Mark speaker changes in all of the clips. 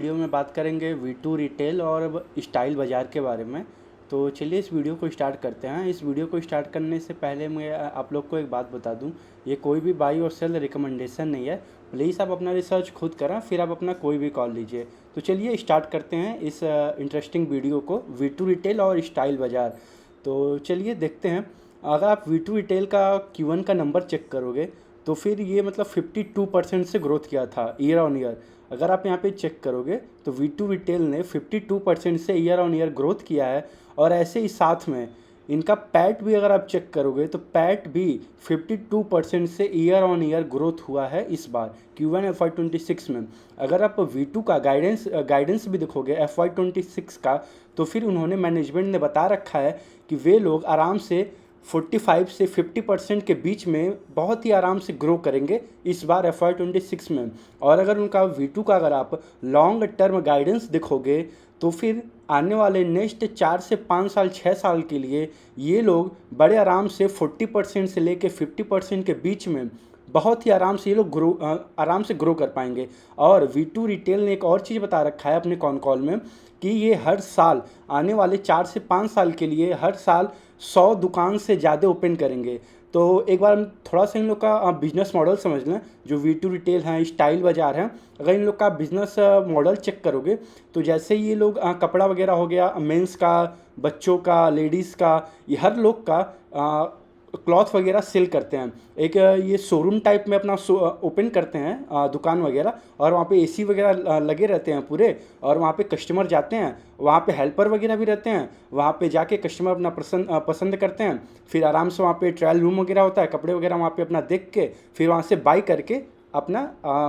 Speaker 1: Video में बात करेंगे V2 रिटेल और स्टाइल बाज़ार के बारे में। तो चलिए इस वीडियो को स्टार्ट करते हैं। इस वीडियो को स्टार्ट करने से पहले मैं आप लोग को एक बात बता दूं, ये कोई भी बाई और सेल रिकमेंडेशन नहीं है। प्लीज़ आप अपना रिसर्च खुद करें, फिर आप अपना कोई भी कॉल लीजिए। तो चलिए स्टार्ट करते हैं इस इंटरेस्टिंग वीडियो को, V2 रिटेल और स्टाइल बाज़ार। तो चलिए देखते हैं। अगर आप V2 रिटेल का Q1 का नंबर चेक करोगे तो फिर ये मतलब 52% से ग्रोथ किया था ईयर ऑन ईयर। अगर आप यहाँ पे चेक करोगे तो V2 रिटेल ने 52% से ईयर ऑन ईयर ग्रोथ किया है। और ऐसे ही साथ में इनका पैट भी अगर आप चेक करोगे तो पैट भी 52% से ईयर ऑन ईयर ग्रोथ हुआ है इस बार Q1 FY26 में। अगर आप V2 का गाइडेंस भी देखोगे FY26 का, तो फिर उन्होंने मैनेजमेंट ने बता रखा है कि वे लोग आराम से 45 से 50% के बीच में बहुत ही आराम से ग्रो करेंगे इस बार FY26 में। और अगर उनका V2 का अगर आप लॉन्ग टर्म गाइडेंस देखोगे तो फिर आने वाले नेक्स्ट 4 से 5 साल 6 साल के लिए ये लोग बड़े आराम से 40% से लेके 50% के बीच में बहुत ही आराम से ये लोग आराम से ग्रो कर पाएंगे। और V2 रिटेल ने एक और चीज़ बता रखा है अपने कॉन कॉल में कि ये हर साल आने वाले 4 से 5 साल के लिए हर साल 100 दुकान से ज़्यादा ओपन करेंगे। तो एक बार हम थोड़ा सा इन लोग का बिजनेस मॉडल समझ लें। जो V2 रिटेल हैं, स्टाइल बाज़ार हैं, अगर इन लोग का बिजनेस मॉडल चेक करोगे तो जैसे ये लोग कपड़ा वगैरह हो गया, मेंस का, बच्चों का, लेडीज़ का, ये हर लोग का क्लॉथ वगैरह सेल करते हैं। एक ये शोरूम टाइप में अपना ओपन करते हैं दुकान वगैरह, और वहाँ पे एसी वगैरह लगे रहते हैं पूरे। और वहाँ पे कस्टमर जाते हैं, वहाँ पे हेल्पर वगैरह भी रहते हैं, वहाँ पे जाके कस्टमर अपना पसंद करते हैं। फिर आराम से वहाँ पे ट्रायल रूम वगैरह होता है, कपड़े वगैरह वहाँ पे अपना देख के फिर वहाँ से बाई करके अपना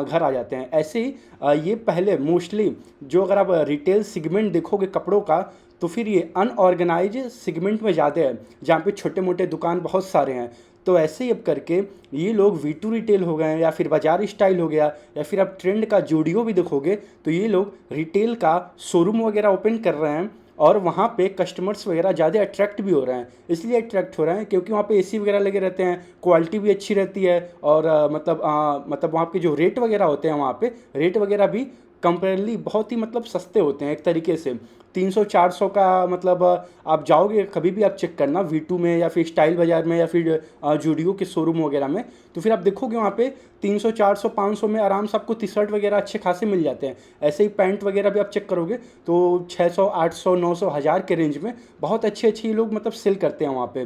Speaker 1: घर आ जाते हैं। ऐसे ही ये पहले मोस्टली जो अगर आप रिटेल सेगमेंट देखोगे कपड़ों का, तो फिर ये अनऑर्गेनाइज सेगमेंट में ज़्यादा है, जहाँ पे छोटे मोटे दुकान बहुत सारे हैं। तो ऐसे ही अब करके ये लोग V2 रिटेल हो गए हैं, या फिर बाजार स्टाइल हो गया, या फिर आप ट्रेंड का जूडियो भी देखोगे तो ये लोग रिटेल का शोरूम वगैरह ओपन कर रहे हैं। और वहाँ पे कस्टमर्स वगैरह ज़्यादा अट्रैक्ट भी हो रहे हैं। इसलिए अट्रैक्ट हो रहे हैं क्योंकि वहाँ पे एसी वगैरह लगे रहते हैं, क्वालिटी भी अच्छी रहती है। और मतलब वहाँ पे जो रेट वगैरह होते हैं, वहाँ पे रेट वगैरह भी कंपेरेबली बहुत ही मतलब सस्ते होते हैं एक तरीके से। 300-400 का मतलब आप जाओगे कभी भी, आप चेक करना V2 में या फिर स्टाइल बाज़ार में या फिर जूडियो के शोरूम वगैरह में, तो फिर आप देखोगे वहाँ पे 300-400-500 में आराम से आपको टी शर्ट वगैरह अच्छे खासे मिल जाते हैं। ऐसे ही पैंट वगैरह भी आप चेक करोगे तो 600-800-900 हज़ार के रेंज में बहुत अच्छे अच्छे लोग मतलब सेल करते हैं वहाँ पे।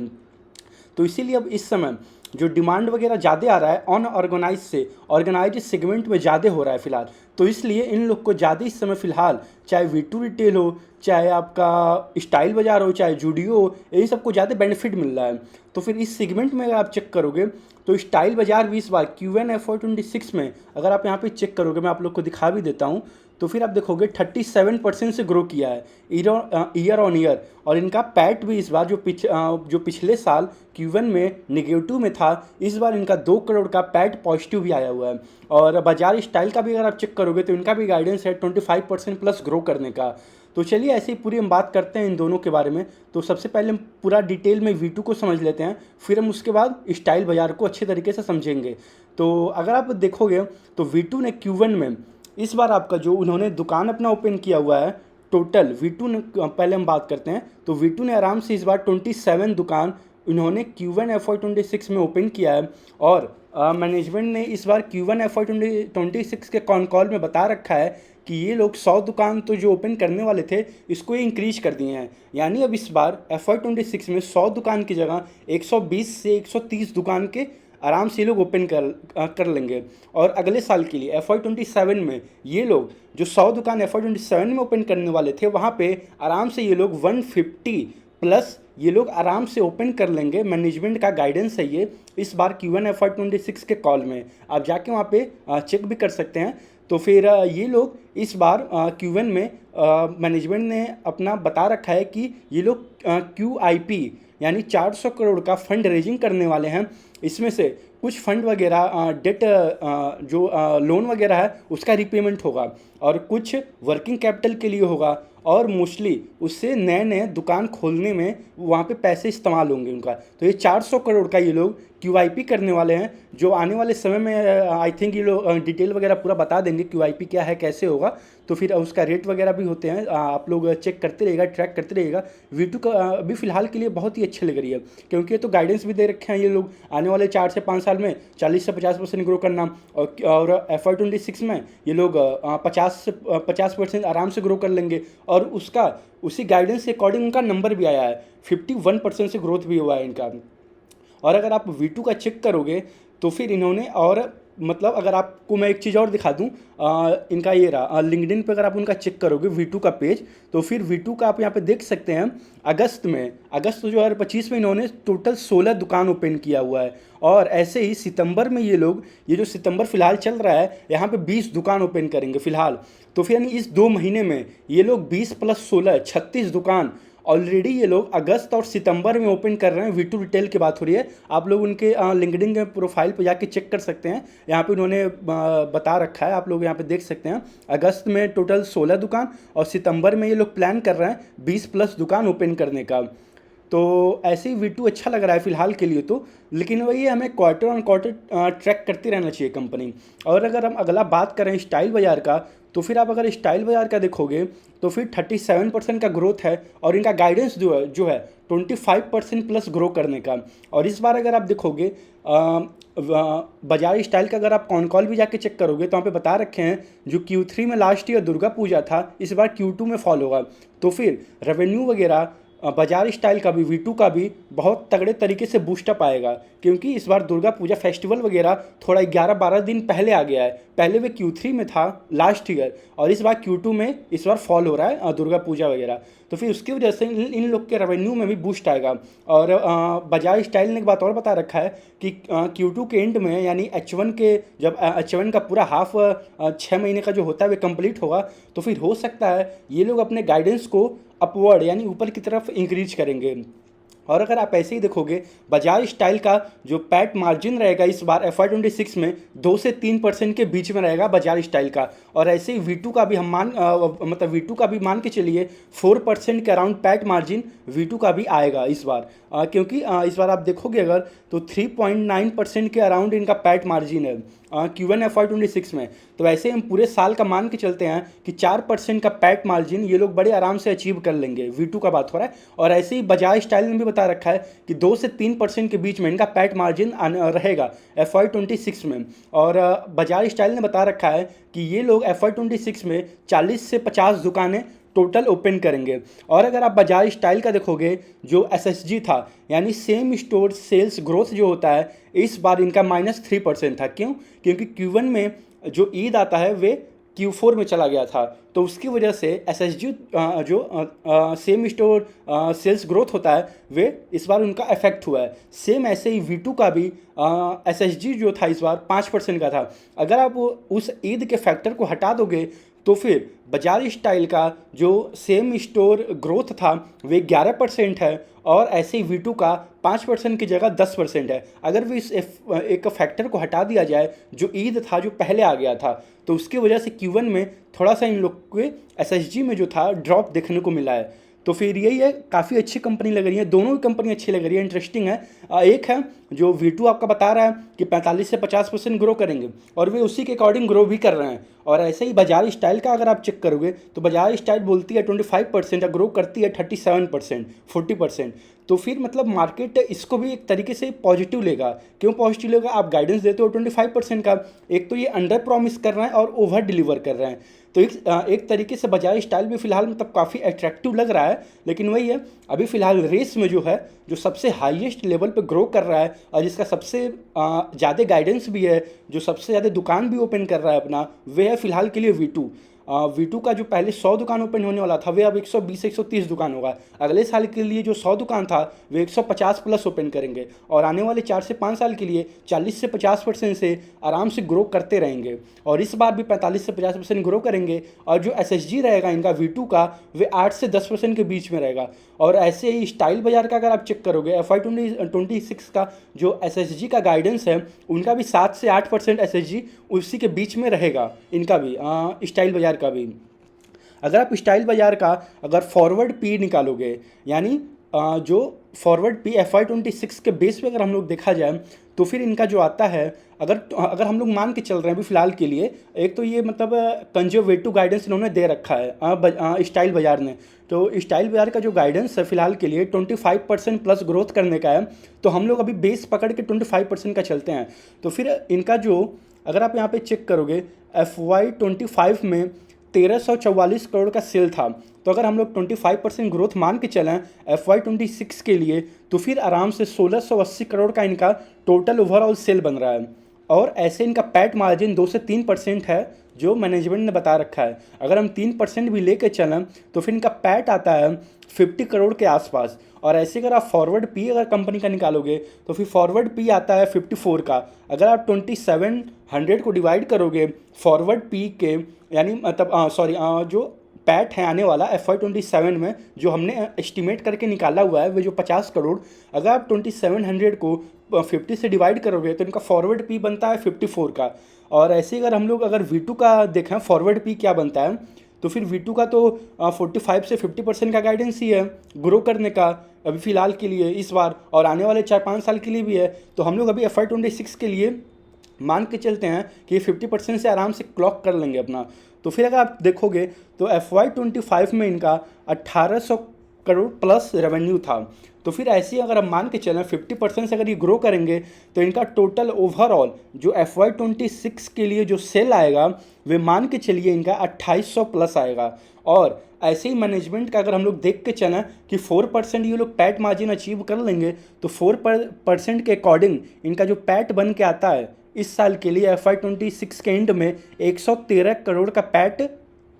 Speaker 1: तो इसीलिए अब इस समय जो डिमांड वगैरह ज़्यादा आ रहा है अनऑर्गेनाइज से ऑर्गेनाइज सेगमेंट में ज़्यादा हो रहा है फिलहाल। तो इसलिए इन लोग को ज़्यादा इस समय फ़िलहाल, चाहे V2 रिटेल हो, चाहे आपका स्टाइल बाज़ार हो, चाहे जूडियो हो, यही सबको ज़्यादा बेनिफिट मिल रहा है। तो फिर इस सेगमेंट में अगर आप चेक करोगे तो स्टाइल बाज़ार भी इस बार Q1 FY26 में अगर आप यहाँ पे चेक करोगे, मैं आप लोग को दिखा भी देता हूँ, तो फिर आप देखोगे 37% से ग्रो किया है ईयर ऑन ईयर। और इनका पैट भी इस बार जो पिछले साल Q1 में निगेटिव में था, इस बार इनका 2 करोड़ का पैट पॉजिटिव भी आया हुआ है। और बाजार स्टाइल का भी अगर आप चेक करोगे तो इनका भी गाइडेंस है 25% प्लस ग्रो करने का। तो चलिए ऐसे ही पूरी हम बात करते हैं इन दोनों के बारे में। तो सबसे पहले हम पूरा डिटेल में V2 को समझ लेते हैं, फिर हम उसके बाद स्टाइल बाज़ार को अच्छे तरीके से समझेंगे। तो अगर आप देखोगे तो V2 ने Q1 में इस बार आपका जो उन्होंने दुकान अपना ओपन किया हुआ है, टोटल V2 ने, पहले हम बात करते हैं, तो V2 ने आराम से इस बार 27 दुकान उन्होंने Q1 FY26 में ओपन किया है। और मैनेजमेंट ने इस बार Q1 FY26 के कॉन कॉल में बता रखा है कि ये लोग 100 दुकान तो जो ओपन करने वाले थे इसको ये इंक्रीज कर दिए हैं। यानी अब इस बार FY26 में 100 दुकान की जगह 120 से 130 दुकान के आराम से ये लोग ओपन कर लेंगे। और अगले साल के लिए FY27 में ये लोग जो 100 दुकान FY27 में ओपन करने वाले थे, वहाँ पे आराम से ये लोग 150 प्लस ये लोग आराम से ओपन कर लेंगे। मैनेजमेंट का गाइडेंस है ये इस बार Q1 FY26 के कॉल में, आप जाके वहाँ पे चेक भी कर सकते हैं। तो फिर ये लोग इस बार Q1 में मैनेजमेंट ने अपना बता रखा है कि ये लोग QIP यानी 400 करोड़ का फंड रेजिंग करने वाले हैं। इसमें से कुछ फंड वगैरह डेट जो लोन वगैरह है उसका रिपेमेंट होगा, और कुछ वर्किंग कैपिटल के लिए होगा, और मोस्टली उससे नए नए दुकान खोलने में वहाँ पे पैसे इस्तेमाल होंगे उनका। तो ये 400 करोड़ का ये लोग QIP करने वाले हैं, जो आने वाले समय में आई थिंक ये लोग डिटेल वगैरह पूरा बता देंगे QIP क्या है, कैसे होगा। तो फिर उसका रेट वगैरह भी होते हैं, आप लोग चेक करते रहिएगा, ट्रैक करते रहिएगा। V2 का अभी फ़िलहाल के लिए बहुत ही अच्छी लग रही है, क्योंकि ये तो गाइडेंस भी दे रखे हैं ये लोग आने वाले 4 से 5 साल में 40 से 50% ग्रो करना, और FY26 में ये लोग 50% आराम से ग्रो कर लेंगे। और उसका उसी गाइडेंस के अकॉर्डिंग उनका नंबर भी आया है, 51% से ग्रोथ भी हुआ है इनका। और अगर आप V2 का चेक करोगे तो फिर इन्होंने, और मतलब अगर आपको मैं एक चीज़ और दिखा दूं, इनका ये रहा लिंक्डइन पे, अगर आप उनका चेक करोगे V2 का पेज, तो फिर V2 का आप यहाँ पे देख सकते हैं अगस्त 2025 में इन्होंने टोटल 16 दुकान ओपन किया हुआ है। और ऐसे ही सितंबर में ये लोग, ये जो सितंबर फिलहाल चल रहा है, यहाँ पे 20 दुकान ओपन करेंगे फिलहाल। तो फिर यानी इस 2 महीने में ये लोग 20 + 16 36 दुकान ऑलरेडी ये लोग अगस्त और सितंबर में ओपन कर रहे हैं। V2 रिटेल की बात हो रही है, आप लोग उनके लिंक्डइन के प्रोफाइल पे जाके चेक कर सकते हैं, यहाँ पे उन्होंने बता रखा है, आप लोग यहाँ पे देख सकते हैं। अगस्त में टोटल 16 दुकान, और सितंबर में ये लोग प्लान कर रहे हैं 20+ दुकान ओपन करने का। तो ऐसे ही V2 अच्छा लग रहा है फिलहाल के लिए तो, लेकिन वही हमें क्वार्टर ऑन क्वार्टर ट्रैक करती रहना चाहिए कंपनी। और अगर हम अगला बात करें स्टाइल बाज़ार का, तो फिर आप अगर स्टाइल बाज़ार का देखोगे तो फिर 37% का ग्रोथ है, और इनका गाइडेंस जो है 25%+ ग्रो करने का। और इस बार अगर आप देखोगे बाजार स्टाइल का, अगर आप कॉन कॉल भी जाके चेक करोगे तो वहाँ पे बता रखे हैं जो Q3 में लास्ट ईयर दुर्गा पूजा था, इस बार Q2 में फॉल होगा। तो फिर रेवेन्यू वगैरह बाजार स्टाइल का भी, V2 का भी बहुत तगड़े तरीके से बूस्टअप आएगा, क्योंकि इस बार दुर्गा पूजा फेस्टिवल वगैरह थोड़ा 11-12 दिन पहले आ गया है। पहले वे Q3 में था लास्ट ईयर, और इस बार Q2 में इस बार फॉल हो रहा है दुर्गा पूजा वगैरह। तो फिर उसकी वजह से इन लोग के रेवेन्यू में भी बूस्ट आएगा। और बाजार स्टाइल ने एक बात और बता रखा है कि Q2 के एंड में, यानी H1 के, जब H1 का पूरा हाफ 6 महीने का जो होता है वे कंप्लीट होगा, तो फिर हो सकता है ये लोग अपने गाइडेंस को अपवर्ड यानी ऊपर की तरफ इंक्रीज करेंगे। और अगर आप ऐसे ही देखोगे, बाजार स्टाइल का जो पैट मार्जिन रहेगा इस बार FY26 में 2 से 3% के बीच में रहेगा बाजार स्टाइल का। और ऐसे ही V2 का भी हम मतलब V2 का भी मान के चलिए 4% के अराउंड पैट मार्जिन V2 का भी आएगा इस बार, क्योंकि इस बार आप देखोगे अगर तो 3.9% के अराउंड इनका पैट मार्जिन है Q1 FY26 में। तो ऐसे हम पूरे साल का मान के चलते हैं कि 4% का पैट मार्जिन ये लोग बड़े आराम से अचीव कर लेंगे, V2 का बात हो रहा है। और ऐसे ही बाजार स्टाइल ने भी बता रखा है कि 2 से 3% के बीच में इनका पैट मार्जिन रहेगा FY26 में। और बाजार स्टाइल ने बता रखा है कि ये लोग FY26 में 40 से 50 दुकानें टोटल ओपन करेंगे। और अगर आप बाजार स्टाइल का देखोगे, जो SSG था यानी सेम स्टोर सेल्स ग्रोथ जो होता है, इस बार इनका -3% था। क्यों? क्योंकि Q1 में जो ईद आता है वे Q4 में चला गया था, तो उसकी वजह से SSG जो सेम स्टोर सेल्स ग्रोथ होता है वे इस बार उनका इफेक्ट हुआ है। सेम ऐसे ही V2 का भी SSG जो था इस बार 5% का था। अगर आप उस ईद के फैक्टर को हटा दोगे तो फिर बाजार स्टाइल का जो सेम स्टोर ग्रोथ था वे 11% है, और ऐसे ही V2 का 5% की जगह 10% है। अगर भी इस एक फैक्टर को हटा दिया जाए जो ईद था, जो पहले आ गया था, तो उसकी वजह से Q1 में थोड़ा सा इन लोग के SSG में जो था ड्रॉप देखने को मिला है। तो फिर यही है, काफ़ी अच्छी कंपनी लग रही है, दोनों ही कंपनी अच्छी लग रही है, इंटरेस्टिंग है। एक है जो V2 आपका बता रहा है कि 45 से 50% ग्रो करेंगे, और वे उसी के अकॉर्डिंग ग्रो भी कर रहे हैं। और ऐसे ही बाजार स्टाइल का अगर आप चेक करोगे तो बाजार स्टाइल बोलती है 25%, और ग्रो करती है 37%, 40%। तो फिर मतलब मार्केट इसको भी एक तरीके से पॉजिटिव लेगा। क्यों पॉजिटिव लेगा? आप गाइडेंस देते हो 25% का, एक तो ये अंडर प्रॉमिस कर रहे हैं और ओवर डिलीवर कर रहे हैं। तो एक तरीके से बाजार स्टाइल भी फिलहाल मतलब काफ़ी अट्रैक्टिव लग रहा है। लेकिन वही है, अभी फिलहाल रेस में जो है, जो सबसे हाईएस्ट लेवल पे ग्रो कर रहा है और जिसका सबसे ज़्यादा गाइडेंस भी है, जो सबसे ज़्यादा दुकान भी ओपन कर रहा है अपना, वे है फिलहाल के लिए V2। V2 का जो पहले 100 दुकान ओपन होने वाला था वे अब 120-130 दुकान होगा। अगले साल के लिए जो 100 दुकान था वे 150 प्लस ओपन करेंगे और आने वाले 4 से 5 साल के लिए 40 से 50% से आराम से ग्रो करते रहेंगे और इस बार भी 45 से 50% ग्रो करेंगे। और जो SSG रहेगा इनका V2 का वे 8 से 10% के बीच में रहेगा। और ऐसे ही स्टाइल बाजार का अगर आप चेक करोगे FY 2026 का जो SSG का गाइडेंस है उनका भी 7 से 8% SSG उसी के बीच में रहेगा, इनका भी स्टाइल बाजार का भी। अगर आप स्टाइल बाजार का अगर फॉरवर्ड पी निकालोगे यानी जो फॉरवर्ड पी FY 2026 के बेस पे अगर हम लोग देखा जाए तो फिर इनका जो आता है अगर हम लोग मान के चल रहे हैं अभी फिलहाल के लिए, एक तो ये मतलब कंजर्वेटिव गाइडेंस इन्होंने दे रखा है स्टाइल बाजार ने। तो स्टाइल बाजार का जो गाइडेंस है फिलहाल के लिए 25% प्लस ग्रोथ करने का है, तो हम लोग अभी बेस पकड़ के 25% का चलते हैं। तो फिर इनका जो अगर आप यहाँ पे चेक करोगे FY 25 में 1344 करोड़ का सेल था, तो अगर हम लोग 25% ग्रोथ मान के चलें FY 26 के लिए तो फिर आराम से 1680 करोड़ का इनका टोटल ओवरऑल सेल बन रहा है। और ऐसे इनका पैट मार्जिन 2 से 3% है जो मैनेजमेंट ने बता रखा है। अगर हम 3% भी लेके चलें तो फिर इनका पैट आता है 50 करोड़ के आसपास। और ऐसे अगर आप फॉरवर्ड पी अगर कंपनी का निकालोगे तो फिर फॉरवर्ड पी आता है 54 का। अगर आप 2700 को डिवाइड करोगे फॉरवर्ड पी के यानी मतलब जो पैट है आने वाला FY 27 में जो हमने एस्टिमेट करके निकाला हुआ है वो जो 50 करोड़, अगर आप 2700 को 50 से डिवाइड करोगे तो इनका फॉरवर्ड पी बनता है 54 का। और ऐसे अगर हम लोग अगर V2 का देखें फॉरवर्ड पी क्या बनता है तो फिर V2 का तो 45 से 50% का गाइडेंस ही है ग्रो करने का अभी फ़िलहाल के लिए इस बार, और आने वाले 4-5 साल के लिए भी है। तो हम लोग अभी FY 26 के लिए मान के चलते हैं कि 50% से आराम से क्लॉक कर लेंगे अपना। तो फिर अगर आप देखोगे तो FY 25 में इनका 1800 करोड़ प्लस रेवेन्यू था। तो फिर ऐसे ही अगर हम मान के चलें 50% से अगर ये ग्रो करेंगे तो इनका टोटल ओवरऑल जो FY 26 के लिए जो सेल आएगा वे मान के चलिए इनका 2800 प्लस आएगा। और ऐसे ही मैनेजमेंट का अगर हम लोग देख के चलें कि 4% ये लोग पैट मार्जिन अचीव कर लेंगे तो 4% के अकॉर्डिंग इनका जो पैट बन के आता है इस साल के लिए FY 26 के एंड में 113 करोड़ का पैट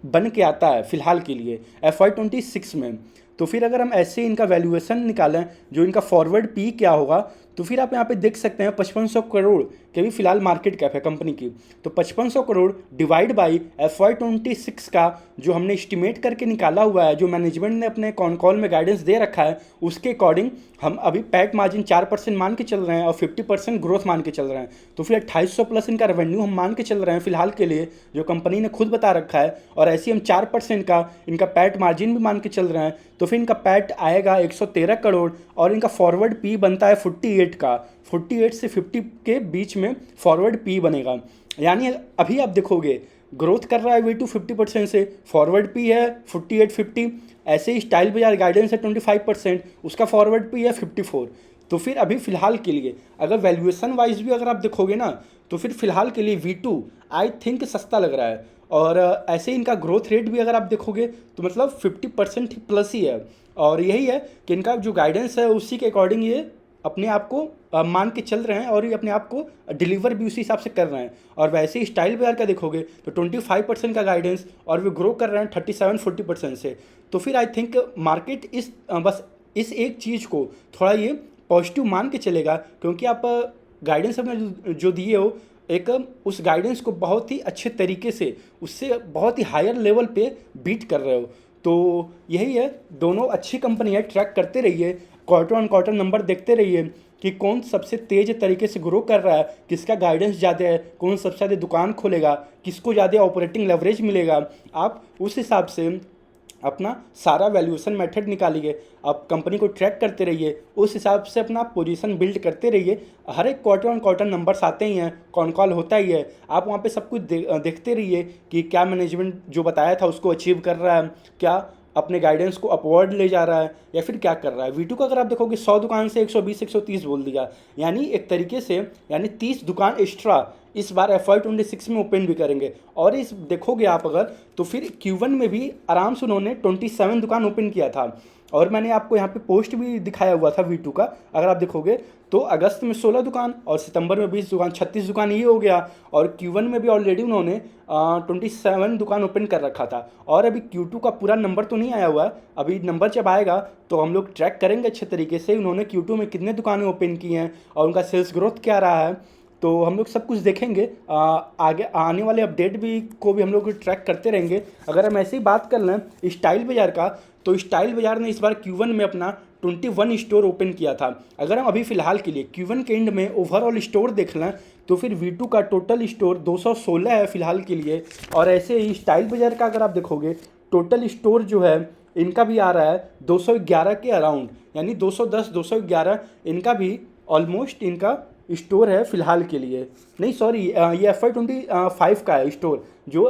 Speaker 1: बन के आता है फिलहाल के लिए FY 26 में। तो फिर अगर हम ऐसे इनका वैल्यूएशन निकालें जो इनका फॉरवर्ड पी क्या होगा तो फिर आप यहाँ पे देख सकते हैं 5500 करोड़ के भी फिलहाल मार्केट कैप है कंपनी की। तो 5500 करोड़ डिवाइड बाई FY 26 का जो हमने एस्टिमेट करके निकाला हुआ है जो मैनेजमेंट ने अपने कॉन कॉल में गाइडेंस दे रखा है उसके अकॉर्डिंग हम अभी पैट मार्जिन 4% मान के चल रहे हैं और 50% ग्रोथ मान के चल रहे हैं। तो फिर 2800 प्लस इनका रेवेन्यू हम मान के चल रहे हैं फिलहाल के लिए जो कंपनी ने खुद बता रखा है। और ऐसे हम 4% का इनका पैट मार्जिन भी मान के चल रहे हैं तो फिर इनका पैट आएगा 113 करोड़ और इनका फॉरवर्ड पी बनता है 48 का। 48 से 50 के बीच में फॉरवर्ड पी बनेगा। यानी अभी आप देखोगे ग्रोथ कर रहा है V2 50% से, फॉरवर्ड पी है 48-50। ऐसे ही स्टाइल बाजार गाइडेंस है 25%, उसका फॉरवर्ड पी है 54। तो फिर अभी फ़िलहाल के लिए अगर वैल्यूएशन वाइज भी अगर आप देखोगे ना तो फिर फ़िलहाल के लिए V2 आई थिंक सस्ता लग रहा है। और ऐसे इनका ग्रोथ रेट भी अगर आप देखोगे तो मतलब 50% प्लस ही है। और यही है कि इनका जो गाइडेंस है उसी के अकॉर्डिंग ये अपने आप को मान के चल रहे हैं और ये अपने आप को डिलीवर भी उसी हिसाब से कर रहे हैं। और वैसे ही स्टाइल बाजार का देखोगे तो 25% का गाइडेंस और वे ग्रो कर रहे हैं 37-40% से। तो फिर आई थिंक मार्केट बस इस एक चीज़ को थोड़ा ये पॉजिटिव मान के चलेगा क्योंकि आप गाइडेंस अपने जो दिए हो एक उस गाइडेंस को बहुत ही अच्छे तरीके से उससे बहुत ही हायर लेवल पे बीट कर रहे हो। तो यही है, दोनों अच्छी कंपनी है, ट्रैक करते रहिए, क्वार्टर ऑन क्वार्टर नंबर देखते रहिए कि कौन सबसे तेज़ तरीके से ग्रो कर रहा है, किसका गाइडेंस ज़्यादा है, कौन सबसे ज़्यादा दुकान खोलेगा, किसको ज़्यादा ऑपरेटिंग लेवरेज मिलेगा। आप उस हिसाब से अपना सारा वैल्यूएशन मेथड निकालिए, आप कंपनी को ट्रैक करते रहिए, उस हिसाब से अपना पोजीशन बिल्ड करते रहिए। हर एक क्वार्टर ऑन क्वार्टर नंबर्स आते ही हैं, कॉन कॉल होता ही है, आप वहाँ पे सब कुछ देखते रहिए कि क्या मैनेजमेंट जो बताया था उसको अचीव कर रहा है, क्या अपने गाइडेंस को अपवर्ड ले जा रहा है या फिर क्या कर रहा है। V2 का अगर आप देखोगे 100 दुकान से 120-130 बोल दिया, यानी एक तरीके से यानी 30 दुकान एक्स्ट्रा इस बार FY26 में ओपन भी करेंगे। और इस देखोगे आप अगर, तो फिर Q1 में भी आराम से उन्होंने 27 दुकान ओपन किया था। और मैंने आपको यहाँ पे पोस्ट भी दिखाया हुआ था V2 का, अगर आप देखोगे तो अगस्त में 16 दुकान और सितंबर में 20 दुकान, 36 दुकान ये हो गया। और Q1 में भी ऑलरेडी उन्होंने 27 दुकान ओपन कर रखा था। और अभी Q2 का पूरा नंबर तो नहीं आया हुआ है, अभी नंबर जब आएगा तो हम लोग ट्रैक करेंगे अच्छे तरीके से उन्होंने Q2 में कितने दुकानें ओपन की हैं और उनका सेल्स ग्रोथ क्या रहा है। तो हम लोग सब कुछ देखेंगे, आगे आने वाले अपडेट भी को भी हम लोग ट्रैक करते रहेंगे। अगर हम ऐसे ही बात कर लें स्टाइल बाज़ार का, तो स्टाइल बाज़ार ने इस बार Q1 में अपना 21 स्टोर ओपन किया था। अगर हम अभी फ़िलहाल के लिए Q1 के एंड में ओवरऑल स्टोर देख लें तो फिर V2 का टोटल स्टोर 216 है फ़िलहाल के लिए। और ऐसे ही स्टाइल बाज़ार का अगर आप देखोगे टोटल स्टोर जो है इनका भी आ रहा है 211 के अराउंड, यानी 210 211 इनका भी ऑलमोस्ट इनका स्टोर है फ़िलहाल के लिए। नहीं सॉरी, ये FY25 का है स्टोर, जो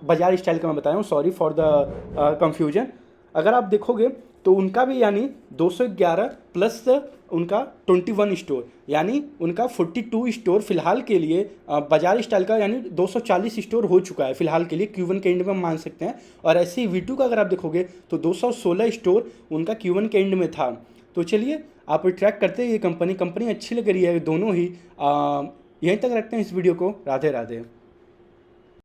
Speaker 1: बाजार स्टाइल का मैं बताया हूँ, सॉरी फॉर द कंफ्यूजन। अगर आप देखोगे तो उनका भी यानी 211 प्लस उनका 21 स्टोर, यानी उनका 42 स्टोर फिलहाल के लिए बाजार स्टाइल का, यानी 240 स्टोर हो चुका है फिलहाल के लिए Q1 के एंड में हम मान सकते हैं। और ऐसे ही V2 का अगर आप देखोगे तो 216 स्टोर उनका Q1 के एंड में था। तो चलिए आप ट्रैक करते हैं ये कंपनी अच्छी लग रही है दोनों ही। यहीं तक रखते हैं इस वीडियो को। राधे राधे।